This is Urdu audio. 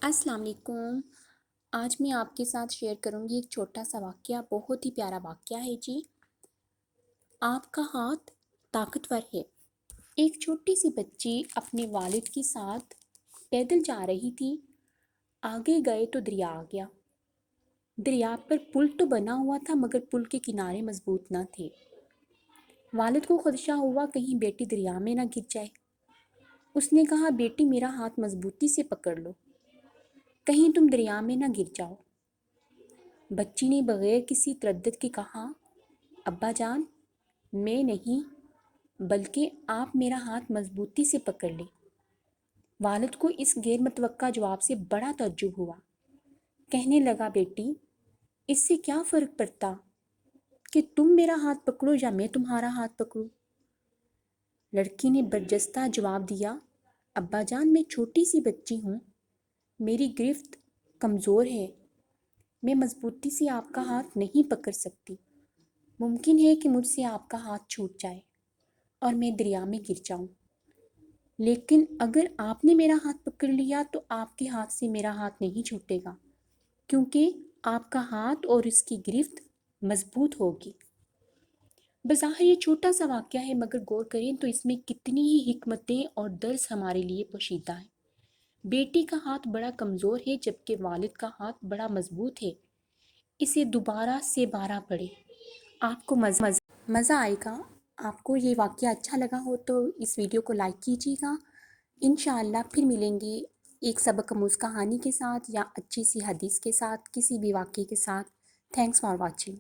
السلام علیکم۔ آج میں آپ کے ساتھ شیئر کروں گی ایک چھوٹا سا واقعہ، بہت ہی پیارا واقعہ ہے جی۔ آپ کا ہاتھ طاقتور ہے۔ ایک چھوٹی سی بچی اپنے والد کے ساتھ پیدل جا رہی تھی۔ آگے گئے تو دریا آ گیا۔ دریا پر پل تو بنا ہوا تھا مگر پل کے کنارے مضبوط نہ تھے۔ والد کو خدشہ ہوا کہیں بیٹی دریا میں نہ گر جائے۔ اس نے کہا، بیٹی میرا ہاتھ مضبوطی سے پکڑ لو، کہیں تم دریا میں نہ گر جاؤ۔ بچی نے بغیر کسی تردد کے کہا، ابا جان، میں نہیں بلکہ آپ میرا ہاتھ مضبوطی سے پکڑ لیں۔ والد کو اس غیر متوقع جواب سے بڑا تعجب ہوا۔ کہنے لگا، بیٹی اس سے کیا فرق پڑتا کہ تم میرا ہاتھ پکڑو یا میں تمہارا ہاتھ پکڑوں؟ لڑکی نے برجستہ جواب دیا، ابا جان میں چھوٹی سی بچی ہوں، میری گرفت کمزور ہے، میں مضبوطی سے آپ کا ہاتھ نہیں پکڑ سکتی۔ ممکن ہے کہ مجھ سے آپ کا ہاتھ چھوٹ جائے اور میں دریا میں گر جاؤں، لیکن اگر آپ نے میرا ہاتھ پکڑ لیا تو آپ کے ہاتھ سے میرا ہاتھ نہیں چھوٹے گا، کیونکہ آپ کا ہاتھ اور اس کی گرفت مضبوط ہوگی۔ بظاہر یہ چھوٹا سا واقعہ ہے مگر غور کریں تو اس میں کتنی ہی حکمتیں اور درس ہمارے لیے پوشیدہ ہیں۔ بیٹی کا ہاتھ بڑا کمزور ہے جبکہ والد کا ہاتھ بڑا مضبوط ہے۔ اسے دوبارہ سے بارہ پڑھیں، آپ کو مزہ آئے گا۔ آپ کو یہ واقعہ اچھا لگا ہو تو اس ویڈیو کو لائک کیجیے گا۔ انشاءاللہ پھر ملیں گے ایک سبق آموز کہانی کے ساتھ یا اچھی سی حدیث کے ساتھ، کسی بھی واقعے کے ساتھ۔ Thanks for watching.